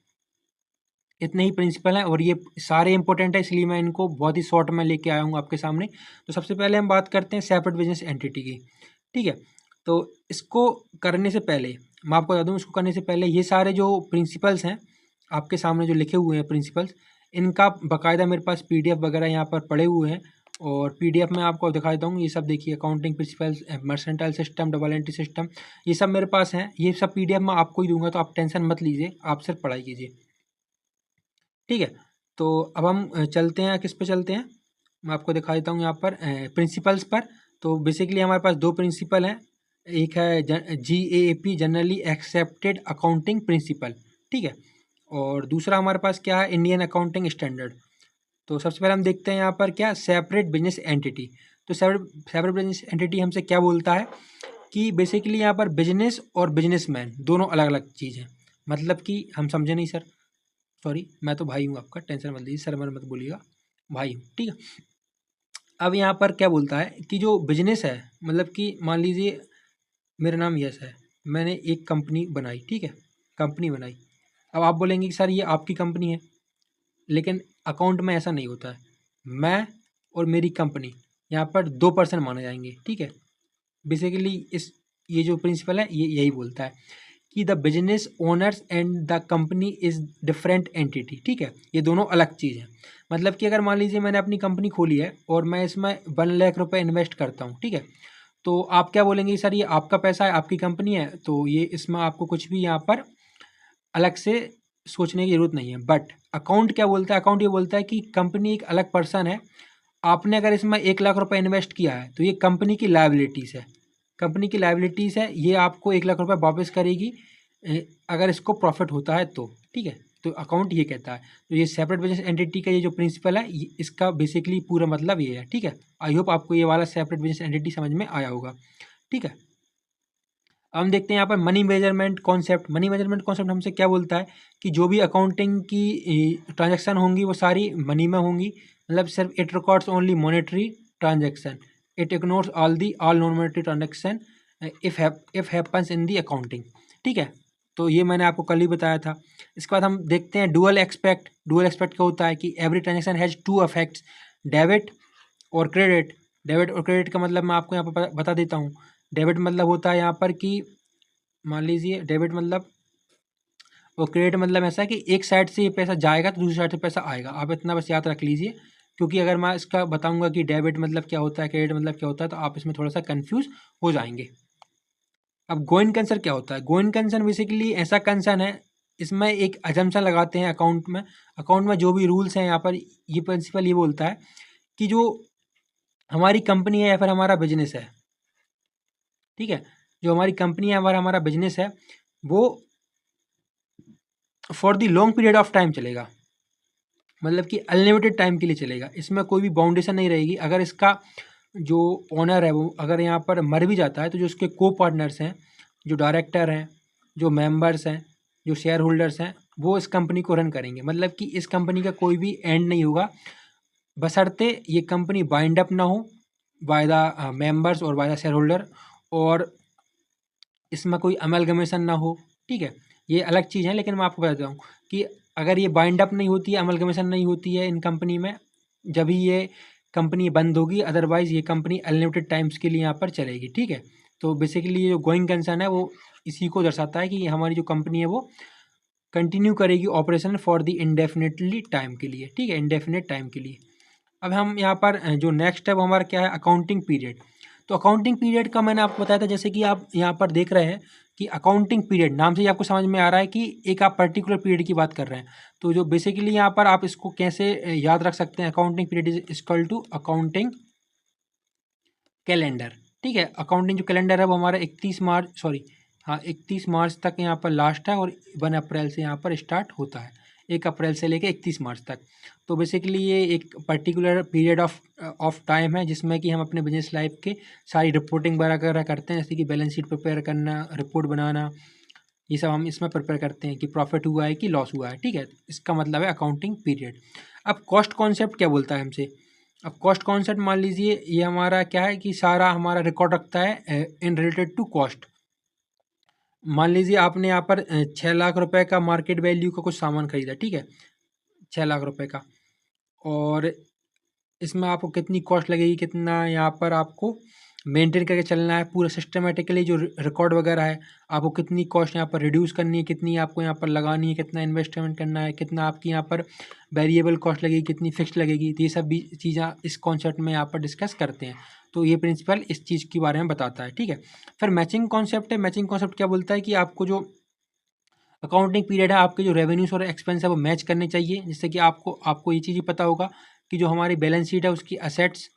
इतने ही प्रिंसिपल हैं और ये सारे इंपॉर्टेंट है, इसलिए मैं इनको बहुत ही शॉर्ट में लेके आया हूँ आपके सामने। तो सबसे पहले हम बात करते हैं सेपरेट बिजनेस एंटिटी की, ठीक है। तो इसको करने से पहले मैं आपको बता दूँ, इसको करने से पहले ये सारे जो प्रिंसिपल्स हैं आपके सामने जो लिखे हुए हैं प्रिंसिपल्स, इनका बाकायदा मेरे पास PDF वगैरह यहाँ पर पड़े हुए हैं और PDF में आपको दिखा देता हूँ। ये सब देखिए, accounting principles, mercantile system, double entry system, ये सब मेरे पास हैं। ये सब PDF मैं आपको ही दूंगा, तो आप टेंशन मत लीजिए, आप सिर्फ पढ़ाई कीजिए, ठीक है। तो अब हम चलते हैं, किस पे चलते हैं, मैं आपको दिखा देता हूँ यहाँ पर प्रिंसिपल्स पर। तो बेसिकली हमारे पास दो प्रिंसिपल हैं, एक है GAAP generally accepted accounting principle, ठीक है, और दूसरा हमारे पास क्या है, इंडियन अकाउंटिंग स्टैंडर्ड। तो सबसे पहले हम देखते हैं यहाँ पर क्या, सेपरेट बिजनेस एंटिटी। तो सेपरेट बिजनेस एंटिटी हमसे क्या बोलता है कि बेसिकली यहाँ पर बिजनेस और बिजनेसमैन दोनों अलग अलग चीज़ हैं। मतलब कि हम समझे नहीं सर, सॉरी, मैं तो भाई हूँ आपका, टेंशन मत लीजिए, सर मत बोलिएगा, भाई हूँ, ठीक है। अब यहाँ पर क्या बोलता है कि जो बिजनेस है, मतलब कि मान लीजिए मेरा नाम यश है, मैंने एक कंपनी बनाई, ठीक है, कंपनी बनाई। अब आप बोलेंगे कि सर ये आपकी कंपनी है, लेकिन अकाउंट में ऐसा नहीं होता है। मैं और मेरी कंपनी यहाँ पर 2 पर्सन माने जाएंगे, ठीक है। बेसिकली ये जो प्रिंसिपल है ये यही बोलता है कि the business owners and the company is different entity, ठीक है। ये दोनों अलग चीज़ हैं। मतलब कि अगर मान लीजिए मैंने अपनी कंपनी खोली है और मैं इसमें 1 लाख रुपए इन्वेस्ट करता हूँ, ठीक है, तो आप क्या बोलेंगे, सर ये आपका पैसा है, आपकी कंपनी है, तो ये इसमें आपको कुछ भी यहाँ पर अलग से सोचने की ज़रूरत नहीं है। बट अकाउंट क्या बोलता है, अकाउंट ये बोलता है कि कंपनी एक अलग पर्सन है। आपने अगर इसमें 1 लाख रुपए इन्वेस्ट किया है तो ये कंपनी की लायबिलिटीज़ है, कंपनी की लायबिलिटीज़ है, ये आपको 1 लाख रुपए वापस करेगी अगर इसको प्रॉफिट होता है तो, ठीक है। तो अकाउंट ये कहता है। तो ये सेपरेट बिजनेस एंटिटी का ये जो प्रिंसिपल है, इसका बेसिकली पूरा मतलब ये है, ठीक है। आई होप आपको ये वाला सेपरेट बिजनेस एंटिटी समझ में आया होगा, ठीक है। अब हम देखते हैं यहाँ पर money measurement concept. Money measurement concept हमसे क्या बोलता है कि जो भी अकाउंटिंग की ट्रांजैक्शन होंगी वो सारी मनी में होंगी। मतलब सिर्फ it records only monetary transaction, it ignores all non monetary transaction if happens in the accounting, ठीक है। तो ये मैंने आपको कल ही बताया था। इसके बाद हम देखते हैं डुअल एक्सपेक्ट। डुअल एक्सपेक्ट क्या होता है कि every transaction has 2 effects, debit और क्रेडिट। डेबिट और क्रेडिट का मतलब मैं आपको यहाँ पर बता देता हूँ। डेबिट मतलब होता है यहाँ पर कि मान लीजिए डेबिट मतलब, और क्रेडिट मतलब ऐसा है कि एक साइड से ये पैसा जाएगा तो दूसरी साइड से पैसा आएगा। आप इतना बस याद रख लीजिए, क्योंकि अगर मैं इसका बताऊंगा कि डेबिट मतलब क्या होता है, क्रेडिट मतलब क्या होता है, तो आप इसमें थोड़ा सा कंफ्यूज हो जाएंगे। अब गोइंग कंसर्न क्या होता है, गोइंग कंसर्न बेसिकली ऐसा कंसर्न है, इसमें एक अजम्पशन लगाते हैं अकाउंट में। अकाउंट में जो भी रूल्स हैं यहाँ पर, ये प्रिंसिपल ये बोलता है कि जो हमारी कंपनी है या फिर हमारा बिजनेस है, ठीक है, जो हमारी कंपनी है, हमारा बिजनेस है, वो for the long period of time चलेगा। मतलब कि अनलिमिटेड टाइम के लिए चलेगा, इसमें कोई भी बाउंडेशन नहीं रहेगी। अगर इसका जो ओनर है वो अगर यहाँ पर मर भी जाता है तो जो उसके को पार्टनर्स हैं, जो डायरेक्टर हैं, जो मेंबर्स हैं, जो शेयर होल्डर्स हैं, वो इस कंपनी को रन करेंगे। मतलब कि इस कंपनी का कोई भी एंड नहीं होगा, बशर्ते ये कंपनी बाइंड अप ना हो बाय द मेंबर्स और बाय द शेयर होल्डर, और इसमें कोई अमलगमेशन ना हो, ठीक है। ये अलग चीज़ है, लेकिन मैं आपको बताता हूँ कि अगर ये बाइंड अप नहीं होती है, अमलगमेशन नहीं होती है इन कंपनी में, जब ही ये कंपनी बंद होगी, अदरवाइज़ ये कंपनी अनलिमिटेड टाइम्स के लिए यहाँ पर चलेगी, ठीक है। तो बेसिकली ये जो गोइंग कंसर्न है वो इसी को दर्शाता है कि हमारी जो कंपनी है वो कंटिन्यू करेगी operation for the indefinitely time के लिए, ठीक है, इंडेफिनेट टाइम के लिए। अब हम यहाँ पर जो नेक्स्ट है वो हमारा क्या है, अकाउंटिंग पीरियड। तो अकाउंटिंग पीरियड का मैंने आपको बताया था, जैसे कि आप यहाँ पर देख रहे हैं कि अकाउंटिंग पीरियड नाम से ही आपको समझ में आ रहा है कि एक आप पर्टिकुलर पीरियड की बात कर रहे हैं। तो जो बेसिकली यहाँ पर आप इसको कैसे याद रख सकते हैं, accounting period is equal to accounting calendar. ठीक है, अकाउंटिंग जो कैलेंडर है वो हमारा 31 मार्च, सॉरी हाँ 31 मार्च तक यहाँ पर लास्ट है और 1 अप्रैल से यहाँ पर स्टार्ट होता है, 1 अप्रैल से लेके 31 मार्च तक। तो बेसिकली ये एक पर्टिकुलर पीरियड ऑफ टाइम है जिसमें कि हम अपने बिजनेस लाइफ के सारी रिपोर्टिंग वगैरह करते हैं, जैसे कि बैलेंस शीट प्रिपेयर करना, रिपोर्ट बनाना, ये सब हम इसमें प्रिपेयर करते हैं कि प्रॉफिट हुआ है कि लॉस हुआ है। ठीक है, इसका मतलब है अकाउंटिंग पीरियड। अब कॉस्ट कॉन्सेप्ट क्या बोलता है हमसे। अब कॉस्ट कॉन्सेप्ट मान लीजिए ये हमारा क्या है कि सारा हमारा रिकॉर्ड रखता है इन रिलेटेड टू कॉस्ट। मान लीजिए आपने यहाँ पर 6 लाख रुपए का मार्केट वैल्यू का कुछ सामान खरीदा, ठीक है, 6 लाख रुपए का, और इसमें आपको कितनी कॉस्ट लगेगी, कितना यहाँ पर आपको मेंटेन करके चलना है पूरा सिस्टमेटिकली, जो रिकॉर्ड वगैरह है, आपको कितनी कॉस्ट यहाँ पर रिड्यूस करनी है, कितनी आपको यहाँ पर लगानी है, कितना इन्वेस्टमेंट करना है, कितना आपकी यहाँ पर वेरिएबल कॉस्ट लगेगी, कितनी फिक्स्ड लगेगी। तो ये सब भी चीज़ें इस कॉन्सेप्ट में यहाँ पर डिस्कस करते हैं। तो ये प्रिंसिपल इस चीज़ के बारे में बताता है। ठीक है, फिर मैचिंग कॉन्सेप्ट है। मैचिंग कॉन्सेप्ट क्या बोलता है कि आपको जो अकाउंटिंग पीरियड है, आपके जो रेवेन्यूज और एक्सपेंस है वो मैच करने चाहिए, जिससे कि आपको ये चीज़ ही पता होगा कि जो हमारी बैलेंस शीट है उसकी असेट्स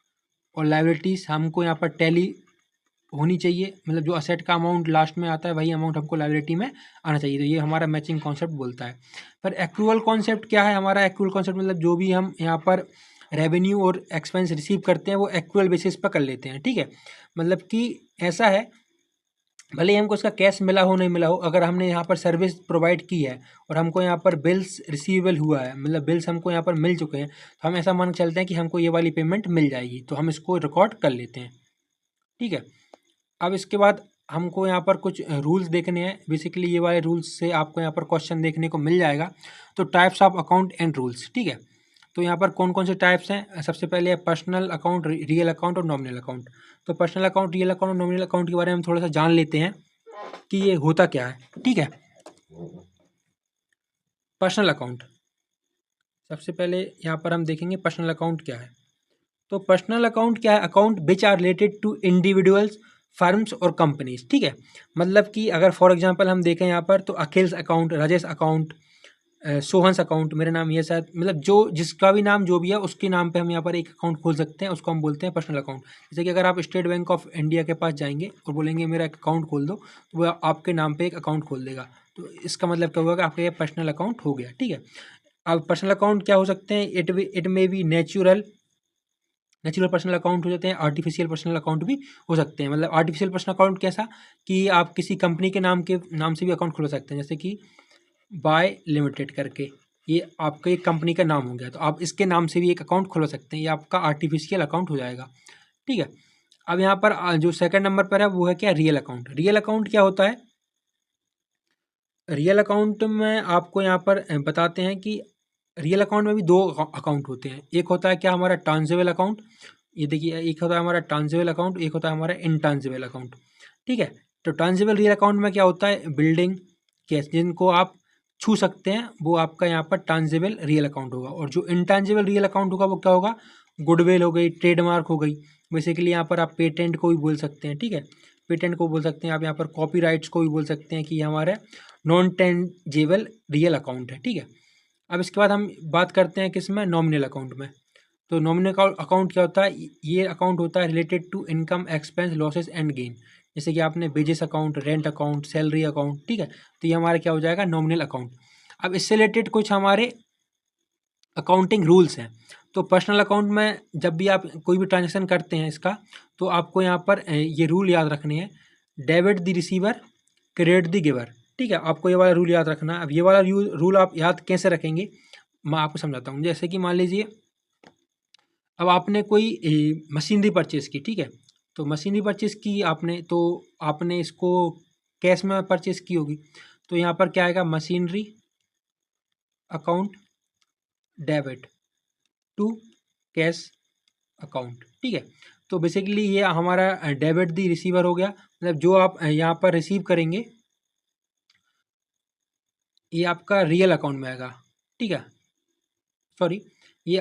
और लायबिलिटीज़ हमको यहाँ पर टैली होनी चाहिए, मतलब जो असेट का अमाउंट लास्ट में आता है वही अमाउंट हमको लायबिलिटी में आना चाहिए। तो ये हमारा मैचिंग कॉन्सेप्ट बोलता है। पर एक्रूअल कॉन्सेप्ट क्या है हमारा। एक्रूअल कॉन्सेप्ट मतलब जो भी हम यहाँ पर रेवेन्यू और एक्सपेंस रिसीव करते हैं वो एक्रूअल बेसिस पर कर लेते हैं। ठीक है, मतलब कि ऐसा है, भले ही हमको उसका कैश मिला हो नहीं मिला हो, अगर हमने यहाँ पर सर्विस प्रोवाइड की है और हमको यहाँ पर बिल्स रिसीवेबल हुआ है, मतलब बिल्स हमको यहाँ पर मिल चुके हैं, तो हम ऐसा मान के चलते हैं कि हमको ये वाली पेमेंट मिल जाएगी, तो हम इसको रिकॉर्ड कर लेते हैं। ठीक है, अब इसके बाद हमको यहाँ पर कुछ रूल्स देखने हैं। बेसिकली ये वाले रूल्स से आपको यहाँ पर क्वेश्चन देखने को मिल जाएगा। तो types of account and rules. ठीक है, तो यहाँ पर कौन कौन से टाइप्स हैं। सबसे पहले है पर्सनल अकाउंट, रियल अकाउंट और नॉमिनल अकाउंट। तो पर्सनल अकाउंट, रियल अकाउंट और नॉमिनल अकाउंट के बारे में हम थोड़ा सा जान लेते हैं कि ये होता क्या है। ठीक है, पर्सनल अकाउंट, सबसे पहले यहाँ पर हम देखेंगे पर्सनल अकाउंट क्या है। तो पर्सनल अकाउंट क्या है, account which are related to individuals, firms और कंपनीज। ठीक है, मतलब कि अगर फॉर एग्जांपल हम देखें यहाँ पर, तो अखिल्स account, Rajesh account, Sohan's account, मेरा नाम ये शायद, मतलब जो जिसका भी नाम जो भी है उसके नाम पे हम यहाँ पर एक अकाउंट खोल सकते हैं, उसको हम बोलते हैं पर्सनल अकाउंट। जैसे कि अगर आप स्टेट बैंक ऑफ इंडिया के पास जाएंगे और बोलेंगे मेरा एक अकाउंट खोल दो, तो वो आपके नाम पे एक अकाउंट खोल देगा। तो इसका मतलब क्या होगा कि आपका ये पर्सनल अकाउंट हो गया। ठीक है, अब पर्सनल अकाउंट क्या हो सकते हैं, it may be natural personal account हो जाते हैं, आर्टिफिशियल पर्सनल अकाउंट भी हो सकते हैं। मतलब आर्टिफिशियल पर्सनल अकाउंट कैसा, कि आप किसी कंपनी के नाम से भी अकाउंट खुलवा सकते हैं, जैसे कि बाय लिमिटेड करके, ये आपके एक कंपनी का नाम हो गया, तो आप इसके नाम से भी एक अकाउंट खुलवा सकते हैं, ये आपका आर्टिफिशियल अकाउंट हो जाएगा। ठीक है, अब यहाँ पर जो सेकंड नंबर पर है वो है क्या, रियल अकाउंट। रियल अकाउंट क्या होता है, रियल अकाउंट में आपको यहाँ पर बताते हैं कि रियल अकाउंट में भी दो अकाउंट होते हैं। एक होता है क्या हमारा ट्रांजेबल अकाउंट, ये देखिए, एक होता है हमारा ट्रांजेबल अकाउंट, एक होता है हमारा इनट्रांजेबल अकाउंट। ठीक है, तो ट्रांजेबल रियल अकाउंट में क्या होता है, बिल्डिंग, कैश, जिनको आप छू सकते हैं, वो आपका यहाँ पर ट्रांजेबल रियल अकाउंट होगा। और जो इनट्रांजेबल रियल अकाउंट होगा वो क्या होगा, गुडविल हो गई, ट्रेडमार्क हो गई। बेसिकली यहाँ पर आप पेटेंट को भी बोल सकते हैं। ठीक है, पेटेंट को बोल सकते हैं आप, यहाँ पर कॉपीराइट्स को भी बोल सकते हैं कि ये हमारा नॉन टेंजेबल रियल अकाउंट है। ठीक है, अब इसके बाद हम बात करते हैं किस में, नॉमिनल अकाउंट में। तो नॉमिनल अकाउंट क्या होता है, ये अकाउंट होता है related to income, expense, losses and gain. जैसे कि आपने wages account, rent account, salary account. ठीक है, तो ये हमारा क्या हो जाएगा, नॉमिनल अकाउंट। अब इससे रिलेटेड कुछ हमारे अकाउंटिंग रूल्स हैं। तो पर्सनल अकाउंट में जब भी आप कोई भी ट्रांजेक्शन करते हैं इसका, तो आपको यहाँ पर ये रूल याद रखने हैं, debit the receiver, credit the giver. ठीक है, आपको ये वाला रूल याद रखना है। अब ये वाला रूल आप याद कैसे रखेंगे, मैं आपको समझाता हूँ। जैसे कि मान लीजिए अब आपने कोई मशीनरी परचेज़ की। ठीक है, तो मशीनरी परचेज़ की आपने, तो आपने इसको कैश में परचेज़ की होगी, तो यहाँ पर क्या आएगा, machinery account debit to cash account. ठीक है, तो बेसिकली ये हमारा डेबिट दी रिसीवर हो गया, मतलब जो आप यहाँ पर रिसीव करेंगे ये आपका रियल अकाउंट में आएगा। ठीक है, सॉरी, ये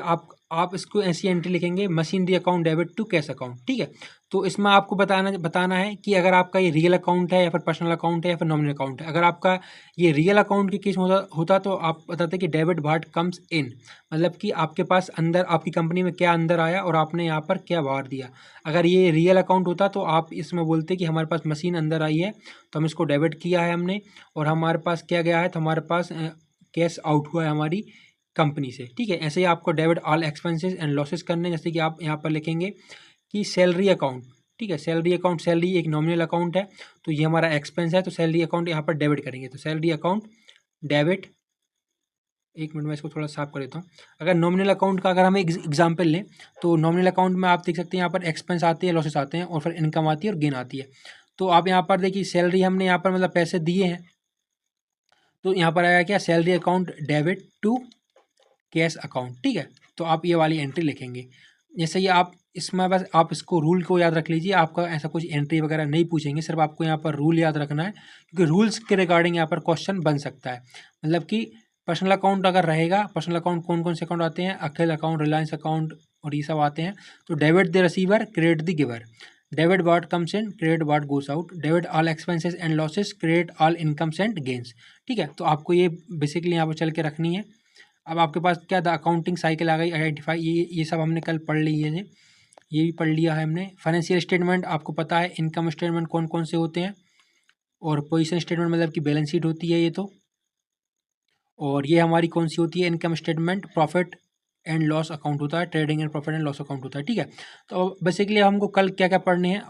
आप इसको ऐसी एंट्री लिखेंगे, machinery account debit to cash account, ठीक है। तो इसमें आपको बताना है कि अगर आपका ये रियल अकाउंट है या फिर पर्सनल अकाउंट है या फिर नॉमिनल अकाउंट है। अगर आपका ये रियल अकाउंट के केस में होता तो आप बताते कि डेबिट व्हाट कम्स इन, मतलब कि आपके पास अंदर आपकी कंपनी में क्या अंदर आया और आपने यहाँ पर क्या बाहर दिया। अगर ये रियल अकाउंट होता तो आप इसमें बोलते कि हमारे पास मशीन अंदर आई है तो हम इसको डेबिट किया है हमने, और हमारे पास क्या गया है तो हमारे पास कैश आउट हुआ है हमारी कंपनी से, ठीक है। ऐसे ही आपको debit all expenses and losses करने, जैसे कि आप यहाँ पर लिखेंगे कि सैलरी अकाउंट, ठीक है। सैलरी अकाउंट, सैलरी एक नॉमिनल अकाउंट है तो ये हमारा एक्सपेंस है, तो सैलरी अकाउंट यहाँ पर डेबिट करेंगे। तो सैलरी अकाउंट डेबिट, एक मिनट में इसको थोड़ा साफ कर देता हूँ। अगर नॉमिनल अकाउंट का अगर हम एक एग्जाम्पल लें तो नॉमिनल अकाउंट में आप देख सकते हैं यहाँ पर एक्सपेंस आते हैं, लॉसेस आते हैं, और फिर इनकम आती है और गेन आती है। तो आप यहाँ पर देखिए सैलरी हमने यहाँ पर मतलब पैसे दिए हैं, तो यहाँ पर आया क्या, salary account debit to cash account, ठीक है। तो आप ये वाली एंट्री लिखेंगे। जैसे ही आप इसमें बस आप इसको रूल को याद रख लीजिए, आपका ऐसा कुछ एंट्री वगैरह नहीं पूछेंगे, सिर्फ आपको यहाँ पर रूल याद रखना है, क्योंकि रूल्स के रिगार्डिंग यहाँ पर क्वेश्चन बन सकता है। मतलब कि पर्सनल अकाउंट अगर रहेगा, पर्सनल अकाउंट कौन कौन से अकाउंट आते हैं, अखिल अकाउंट, रिलायंस अकाउंट और ये सब आते हैं। तो debit the receiver, credit the giver, debit what comes in, credit what goes out, debit all expenses and losses, credit all incomes and gains, ठीक है। तो आपको ये बेसिकली यहाँ पर चल के रखनी है। अब आपके पास क्या द अकाउंटिंग साइकिल आ गई, आइडेंटिफाई, ये सब हमने कल पढ़ ली है, ये भी पढ़ लिया है हमने। फाइनेंशियल स्टेटमेंट आपको पता है, इनकम स्टेटमेंट कौन कौन से होते हैं, और पोजीशन स्टेटमेंट मतलब कि बैलेंस शीट होती है ये तो, और ये हमारी कौन सी होती है, income statement, profit and loss account होता है, trading and profit and loss account होता है, ठीक है। तो बेसिकली हमको कल क्या क्या पढ़ने हैं,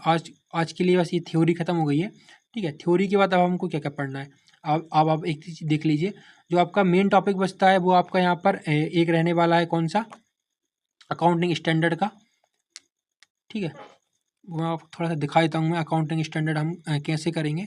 आज के लिए बस ये थ्योरी खत्म हो गई है, ठीक है। थ्योरी के बाद अब हमको क्या क्या पढ़ना है, अब आप एक चीज़ देख लीजिए, जो आपका मेन टॉपिक बचता है वो आपका यहाँ पर एक रहने वाला है, कौन सा, अकाउंटिंग स्टैंडर्ड का, ठीक है। वो आप थोड़ा सा दिखा देता हूँ मैं, अकाउंटिंग स्टैंडर्ड हम कैसे करेंगे।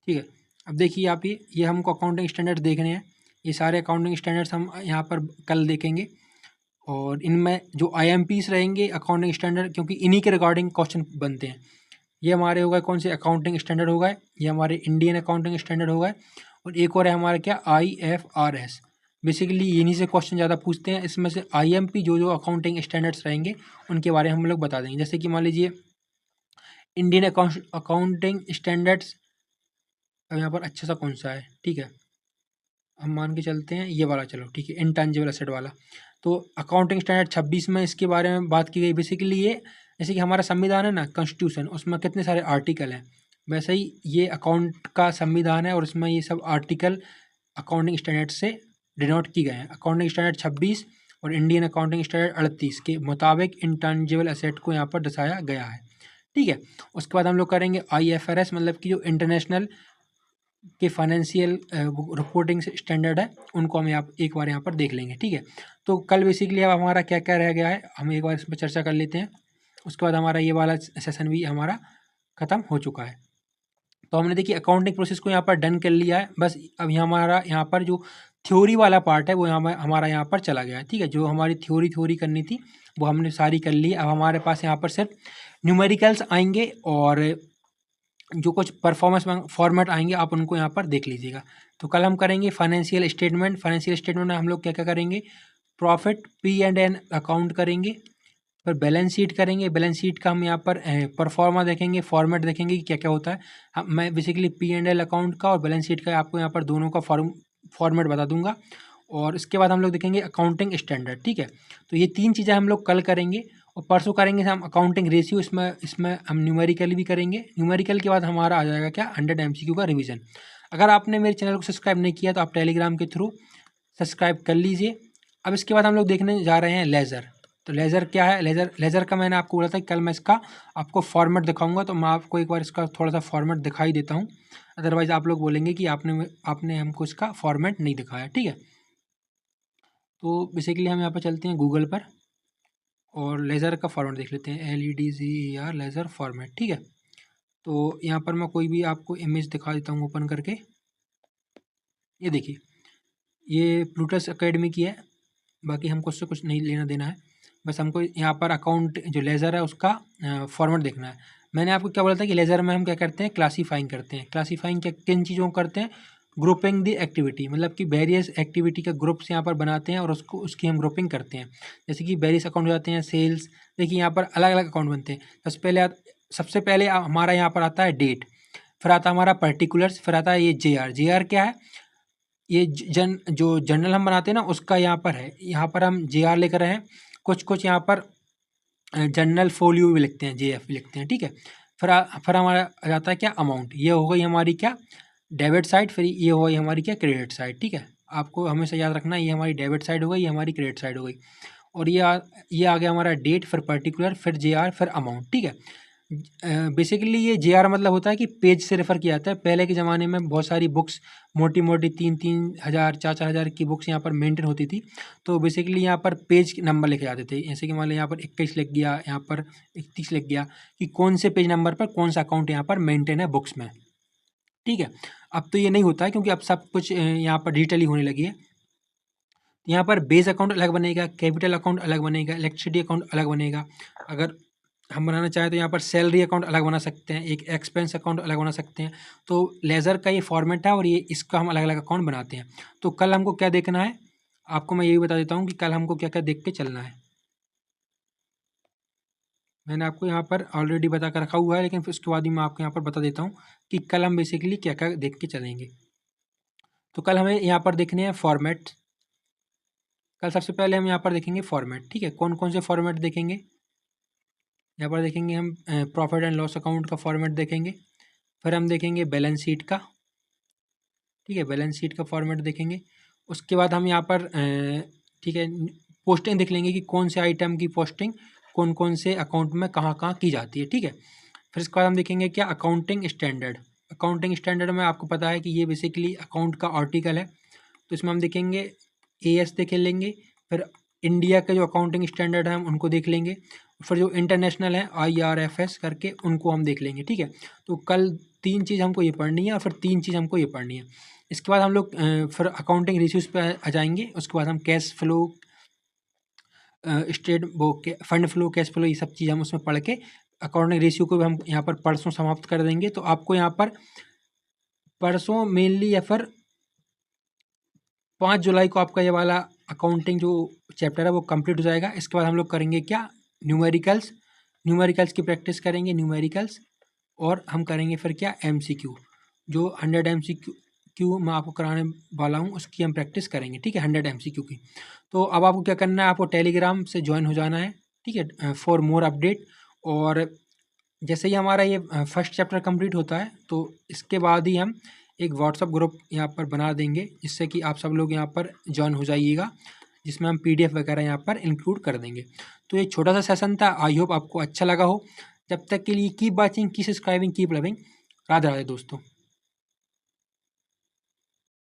ठीक है, अब देखिए आप ये हमको अकाउंटिंग स्टैंडर्ड देखने हैं। ये सारे अकाउंटिंग स्टैंडर्ड्स हम यहाँ पर कल देखेंगे, और इनमें जो IMPs रहेंगे अकाउंटिंग स्टैंडर्ड, क्योंकि इन्हीं के रिगार्डिंग क्वेश्चन बनते हैं। ये हमारे हो गए कौन से, अकाउंटिंग स्टैंडर्ड हो गए, ये हमारे इंडियन अकाउंटिंग स्टैंडर्ड हो गए, और एक और है हमारा क्या, IFRS। बेसिकली इन्हीं से क्वेश्चन ज़्यादा पूछते हैं। इसमें से IMP जो जो अकाउंटिंग स्टैंडर्ड्स रहेंगे उनके बारे में हम लोग बता देंगे। जैसे कि मान लीजिए इंडियन अकाउंटिंग स्टैंडर्ड्स, अब यहाँ पर अच्छा सा कौन सा है, ठीक है, हम मान के चलते हैं ये वाला, चलो ठीक है, इंटेंजिबल एसेट वाला। तो अकाउंटिंग स्टैंडर्ड 26 में इसके बारे में बात की गई। बेसिकली ये जैसे कि हमारा संविधान है ना, कॉन्स्टिट्यूशन, उसमें कितने सारे आर्टिकल हैं, वैसे ही ये अकाउंट का संविधान है, और इसमें ये सब आर्टिकल अकाउंटिंग स्टैंडर्ड से डिनोट की गए हैं। अकाउंटिंग स्टैंडर्ड 26 और इंडियन अकाउंटिंग स्टैंडर्ड 38 के मुताबिक इंटेंजिबल एसेट को यहाँ पर दर्शाया गया है, ठीक है। उसके बाद हम लोग करेंगे IFRS, मतलब कि जो इंटरनेशनल के फाइनेंशियल रिपोर्टिंग स्टैंडर्ड है, उनको हम यहाँ एक बार यहाँ पर देख लेंगे, ठीक है। तो कल बेसिकली अब हमारा क्या क्या रह गया है, हम एक बार इस पर चर्चा कर लेते हैं। उसके बाद हमारा ये वाला सेशन भी हमारा ख़त्म हो चुका है। तो हमने देखिए अकाउंटिंग प्रोसेस को यहाँ पर डन कर लिया है। बस अब हमारा यहाँ पर जो थ्योरी वाला पार्ट है वो हमारा यहाँ पर चला गया है, ठीक है। जो हमारी थ्योरी करनी थी वो हमने सारी कर ली। अब हमारे पास यहाँ पर सिर्फ न्यूमेरिकल्स आएंगे, और जो कुछ परफॉर्मेंस फॉर्मेट आएंगे आप उनको यहाँ पर देख लीजिएगा। तो कल हम करेंगे फाइनेंशियल स्टेटमेंट। फाइनेंशियल स्टेटमेंट में हम लोग क्या क्या करेंगे, प्रॉफिट P&L अकाउंट करेंगे, फिर बैलेंस शीट करेंगे। बैलेंस शीट का हम यहाँ पर परफॉर्मा देखेंगे, फॉर्मेट देखेंगे कि क्या क्या होता है। मैं बेसिकली P&L अकाउंट का और बैलेंस शीट का आपको यहाँ पर दोनों का फॉर्मेट बता दूंगा। और इसके बाद हम लोग देखेंगे अकाउंटिंग स्टैंडर्ड, ठीक है। तो ये 3 चीज़ें हम लोग कल करेंगे, और परसों करेंगे हम अकाउंटिंग रेशियो। इसमें हम न्यूमेरिकल भी करेंगे। न्यूमेरिकल के बाद हमारा आ जाएगा क्या, 100 MCQ का रिवीजन। अगर आपने मेरे चैनल को सब्सक्राइब नहीं किया तो आप टेलीग्राम के थ्रू सब्सक्राइब कर लीजिए। अब इसके बाद हम लोग देखने जा रहे हैं लेज़र। तो लेज़र क्या है, लेज़र का मैंने आपको बोला था कि कल मैं इसका आपको फॉर्मेट दिखाऊंगा, तो मैं आपको एक बार इसका थोड़ा सा फॉर्मेट दिखाई देता हूँ। अदरवाइज़ आप लोग बोलेंगे कि आपने हमको इसका फॉर्मेट नहीं दिखाया, ठीक है। तो बेसिकली हम यहाँ पर चलते हैं गूगल पर, और लेज़र का फॉर्मेट देख लेते हैं, LEDZER लेज़र फॉर्मेट, ठीक है। तो यहाँ पर मैं कोई भी आपको इमेज दिखा देता हूँ ओपन करके। ये देखिए, ये प्लूटस एकेडमी की है, बाकी हमको उससे कुछ नहीं लेना देना है। बस हमको यहाँ पर अकाउंट जो लेज़र है उसका फॉर्मेट देखना है। मैंने आपको क्या बोला था कि लेज़र में हम क्या करते हैं, क्लासीफाइंग करते हैं। क्लासीफाइंग किन चीज़ों को करते हैं, ग्रुपिंग दी एक्टिविटी, मतलब कि वेरियस एक्टिविटी का ग्रुप्स यहाँ पर बनाते हैं और उसको उसकी हम ग्रुपिंग करते हैं। जैसे कि वेरियस अकाउंट हो जाते हैं, सेल्स, देखिए यहाँ पर अलग अलग अकाउंट बनते हैं। सबसे पहले हमारा यहाँ पर आता है डेट, फिर आता है हमारा पर्टिकुलर्स, फिर आता है ये JR। JR क्या है, ये जो जर्नल हम बनाते हैं ना उसका यहाँ पर है, यहाँ पर हम JR लेकर रहे हैं। कुछ यहाँ पर जर्नल फोलियो भी लिखते हैं, JF भी लिखते हैं, ठीक है। फिर हमारा आ जाता है क्या, अमाउंट। ये हो गई हमारी क्या, डेबिट साइड। फिर ये हो गई हमारी क्या, क्रेडिट साइड, ठीक है। आपको हमेशा याद रखना, ये हमारी डेबिट साइड हो गई, ये हमारी क्रेडिट साइड हो गई। और ये आ गया हमारा डेट, फिर पर्टिकुलर, फिर JR, फिर अमाउंट, ठीक है। बेसिकली ये JR मतलब होता है कि पेज से रेफ़र किया जाता है। पहले के ज़माने में बहुत सारी बुक्स, मोटी मोटी 3-3 हज़ार 4-4 हज़ार की बुक्स यहाँ पर मेंटेन होती थी। तो बेसिकली यहाँ पर पेज नंबर लिखे जाते थे। जैसे कि मान लो यहाँ पर 21 लिख गया, यहाँ पर 31 लिख गया, कि कौन से पेज नंबर पर कौन सा अकाउंट यहाँ पर मेंटेन है बुक्स में, ठीक है। अब तो ये नहीं होता है, क्योंकि अब सब कुछ यहाँ पर डिजिटली होने लगी है। यहाँ पर बेस अकाउंट अलग बनेगा, कैपिटल अकाउंट अलग बनेगा, इलेक्ट्रिसिटी अकाउंट अलग बनेगा। अगर हम बनाना चाहें तो यहाँ पर सैलरी अकाउंट अलग बना सकते हैं, एक एक्सपेंस अकाउंट अलग बना सकते हैं। तो लेज़र का ये फॉर्मेट है और ये इसका हम अलग अलग अकाउंट बनाते हैं। तो कल हमको क्या देखना है, आपको मैं यही बता देता हूँ कि कल हमको क्या क्या देख के चलना है। मैंने आपको यहाँ पर ऑलरेडी बता कर रखा हुआ है, लेकिन फिर उसके बाद ही मैं आपको यहाँ पर बता देता हूँ कि कल हम बेसिकली क्या क्या देख के चलेंगे। तो कल हमें यहाँ पर देखने हैं फॉर्मेट। कल सबसे पहले हम यहाँ पर देखेंगे फॉर्मेट, ठीक है। कौन कौन से फॉर्मेट देखेंगे, यहाँ पर देखेंगे हम प्रॉफिट एंड लॉस अकाउंट का फॉर्मेट देखेंगे। फिर हम देखेंगे बैलेंस शीट का, ठीक है, बैलेंस शीट का फॉर्मेट देखेंगे। उसके बाद हम यहाँ पर ठीक है, पोस्टिंग देख लेंगे कि कौन से आइटम की पोस्टिंग कौन कौन से अकाउंट में कहाँ कहाँ की जाती है, ठीक है। फिर इसके बाद हम देखेंगे क्या, अकाउंटिंग स्टैंडर्ड। अकाउंटिंग स्टैंडर्ड में आपको पता है कि ये बेसिकली अकाउंट का आर्टिकल है। तो इसमें हम देखेंगे AS देख लेंगे, फिर इंडिया के जो अकाउंटिंग स्टैंडर्ड हैं हम उनको देख लेंगे, फिर जो इंटरनेशनल है IRFS करके उनको हम देख लेंगे, ठीक है। तो कल 3 चीज़ हमको ये पढ़नी है और फिर 3 चीज़ हमको ये पढ़नी है। इसके बाद हम लोग फिर अकाउंटिंग रेशियोज़ पे आ जाएंगे। उसके बाद हम कैश फ्लो, स्टेट वो के फंड फ्लो, कैश फ्लो, ये सब चीज़ हम उसमें पढ़ के अकाउंटिंग रेशियो को भी हम यहाँ पर परसों समाप्त कर देंगे। तो आपको यहाँ पर परसों मेनली या फिर 5 जुलाई को आपका ये वाला अकाउंटिंग जो चैप्टर है वो कंप्लीट हो जाएगा। इसके बाद हम लोग करेंगे क्या, न्यूमेरिकल्स। न्यूमेरिकल्स की प्रैक्टिस करेंगे, न्यूमेरिकल्स। और हम करेंगे फिर क्या, MCQ, जो 100 MCQ मैं आपको कराने वाला हूँ उसकी हम प्रैक्टिस करेंगे, ठीक है, 100 MCQ की। तो अब आपको क्या करना है, आपको टेलीग्राम से ज्वाइन हो जाना है, ठीक है, फॉर मोर अपडेट। और जैसे ही हमारा ये फर्स्ट चैप्टर कंप्लीट होता है तो इसके बाद ही हम एक व्हाट्सअप ग्रुप यहाँ पर बना देंगे, जिससे कि आप सब लोग यहाँ पर ज्वाइन हो जाइएगा, जिसमें हम PDF वगैरह यहाँ पर इंक्लूड कर देंगे। तो ये छोटा सा सेशन था, आई होप आपको अच्छा लगा हो। जब तक के लिए keep watching, keep subscribing, keep loving. Radhe Radhe दोस्तों।